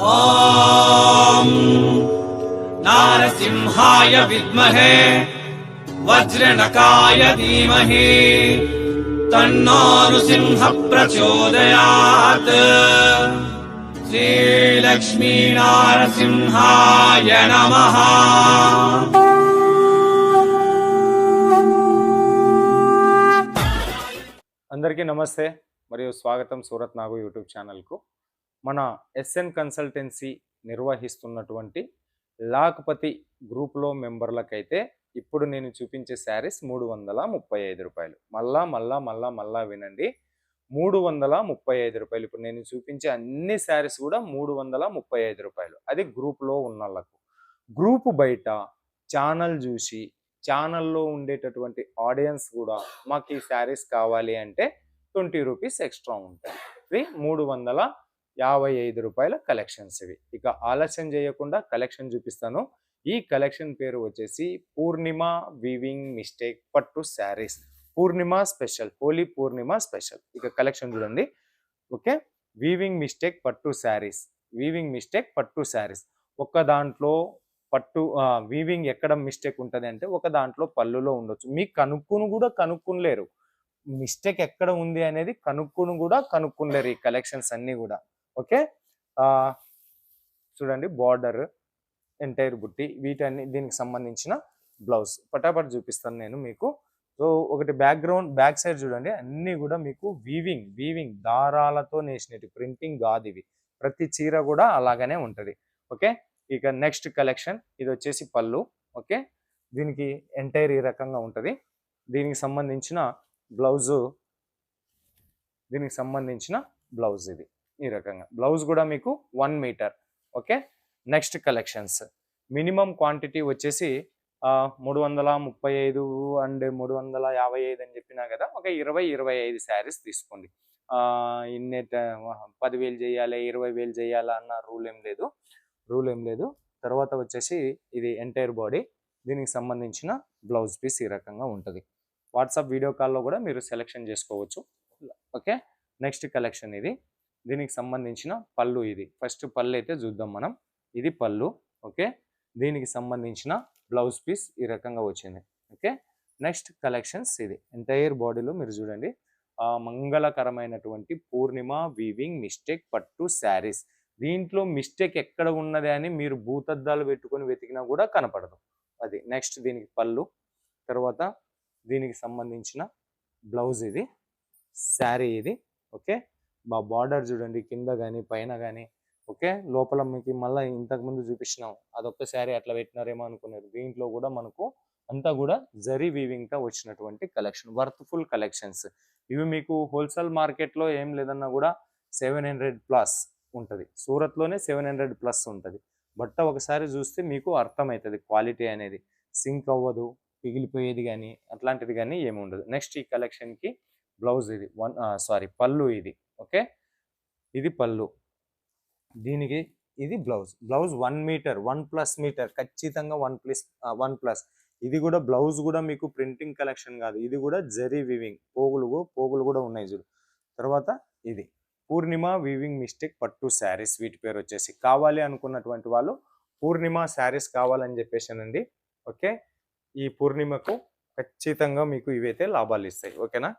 ॐ नारसिंहाय विद्महे वज्रनकाय धीमहि तन्नो नृसिंह प्रचोदयात्। श्रीलक्ष्मी नारसिंहाय नमः। అందరికీ నమస్తే మరియు స్వాగతం సూరత్ నాగు యూట్యూబ్ ఛానల్కు. మన ఎస్ఎన్ కన్సల్టెన్సీ నిర్వహిస్తున్నటువంటి లాక్పతి గ్రూప్లో మెంబర్లకైతే ఇప్పుడు నేను చూపించే శారీస్ 335 రూపాయలు. మళ్ళా వినండి, 335 రూపాయలు. ఇప్పుడు నేను చూపించే అన్ని శారీస్ కూడా 335 రూపాయలు. అది గ్రూప్లో ఉన్న వాళ్ళకు. గ్రూప్ బయట ఛానల్ చూసి ఛానల్లో ఉండేటటువంటి ఆడియన్స్ కూడా మాకు ఈ శారీస్ కావాలి అంటే 20 రూపీస్ ఎక్స్ట్రా ఉంటాయి. ఇవి 355 రూపాయల కలెక్షన్స్ ఇవి. ఇక ఆలస్యం చేయకుండా కలెక్షన్ చూపిస్తాను. ఈ కలెక్షన్ పేరు వచ్చేసి పూర్ణిమ వీవింగ్ మిస్టేక్ పట్టు శారీస్. పూర్ణిమ స్పెషల్, హోలీ పూర్ణిమ స్పెషల్. ఇక కలెక్షన్ చూడండి. ఓకే, వీవింగ్ మిస్టేక్ పట్టు శారీస్. వీవింగ్ మిస్టేక్ పట్టు శారీస్. ఒక్క దాంట్లో పట్టు వీవింగ్ ఎక్కడ మిస్టేక్ ఉంటుంది అంటే ఒక దాంట్లో పళ్ళులో ఉండొచ్చు. మీకు కనుక్కునలేరు మిస్టేక్ ఎక్కడ ఉంది అనేది, కనుక్కునలేరు ఈ కలెక్షన్స్ అన్నీ కూడా. ఓకే, చూడండి, బార్డర్, ఎంటైర్ బుట్టి, వీటన్ని దీనికి సంబంధించిన బ్లౌజ్ పటాపట్ చూపిస్తాను నేను మీకు. సో ఒకటి బ్యాక్ సైడ్ చూడండి, అన్నీ కూడా మీకు వీవింగ్ దారాలతో నేసినట్టు, ప్రింటింగ్ కాదు ఇవి. ప్రతి చీర కూడా అలాగనే ఉంటుంది. ఓకే, ఇక నెక్స్ట్ కలెక్షన్, ఇది వచ్చేసి పళ్ళు. ఓకే, దీనికి ఎంటైర్ ఈ రకంగా ఉంటుంది. దీనికి సంబంధించిన బ్లౌజ్ ఇది ఈ రకంగా. బ్లౌజ్ కూడా మీకు 1 metre. Okay, next collections. Minimum quantity వచ్చేసి 335 అండ్ 355 అని చెప్పినా కదా, ఒక 20-25 శారీస్ తీసుకోండి. ఇన్ని 10,000 చేయాలి, 20,000 చేయాలా అన్న రూల్ ఏం లేదు. తర్వాత వచ్చేసి ఇది ఎంటైర్ బాడీ, దీనికి సంబంధించిన బ్లౌజ్ పీస్ ఈ రకంగా ఉంటుంది. వాట్సాప్ వీడియో కాల్లో కూడా మీరు సెలెక్షన్ చేసుకోవచ్చు. ఓకే, నెక్స్ట్ కలెక్షన్ ఇది. దీనికి సంబంధించిన పళ్ళు ఇది. ఫస్ట్ పళ్ళు అయితే చూద్దాం మనం. ఇది పళ్ళు. ఓకే, దీనికి సంబంధించిన బ్లౌజ్ పీస్ ఈ రకంగా వచ్చింది. ఓకే, నెక్స్ట్ కలెక్షన్స్ ఇది. ఎంటైర్ బాడీలో మీరు చూడండి, మంగళకరమైనటువంటి పూర్ణిమ వీవింగ్ మిస్టేక్ పట్టు శారీస్. దీంట్లో మిస్టేక్ ఎక్కడ ఉన్నది అని మీరు భూతద్దాలు పెట్టుకొని వెతికినా కూడా కనపడదు. అది నెక్స్ట్ దీనికి పళ్ళు. తర్వాత దీనికి సంబంధించిన బ్లౌజ్ ఇది, శారీ ఇది. ఓకే, బార్డర్ చూడండి, కింద కానీ పైన కానీ. ఓకే, లోపల మీకు మళ్ళీ ఇంతకుముందు చూపించినాం, అదొక్క శారీ అట్లా పెట్టినారేమో అనుకున్నారు. దీంట్లో కూడా మనకు అంతా కూడా జరీ వీవింగ్తో వచ్చినటువంటి కలెక్షన్, వర్త్ఫుల్ కలెక్షన్స్. ఇవి మీకు హోల్సేల్ మార్కెట్లో ఏం లేదన్నా కూడా 700+ ఉంటుంది. సూరత్లోనే 700+ ఉంటుంది. బట్ట ఒకసారి చూస్తే మీకు అర్థమవుతుంది క్వాలిటీ అనేది. సింక్ అవ్వదు, పిగిలిపోయేది కానీ అట్లాంటిది కానీ ఏమి ఉండదు. నెక్స్ట్ ఈ కలెక్షన్కి బ్లౌజ్ ఇది, పళ్ళు ఇది. ఓకే, ఇది పళ్ళు. దీనికి ఇది బ్లౌజ్ 1 మీటర్, 1+ మీటర్, ఖచ్చితంగా 1+. ఇది కూడా బ్లౌజ్ కూడా మీకు ప్రింటింగ్ కలెక్షన్ కాదు, ఇది కూడా జరీ వీవింగ్. పోగులు కూడా ఉన్నాయి చూడు. తర్వాత ఇది పూర్ణిమ వీవింగ్ మిస్టేక్ పట్టు శారీస్. వీటి పేరు వచ్చేసి, కావాలి అనుకున్నటువంటి వాళ్ళు పూర్ణిమ శారీస్ కావాలని చెప్పేసానండి. ఓకే, ఈ పూర్ణిమకు ఖచ్చితంగా మీకు ఇవైతే లాభాలు ఇస్తాయి. ఓకేనా.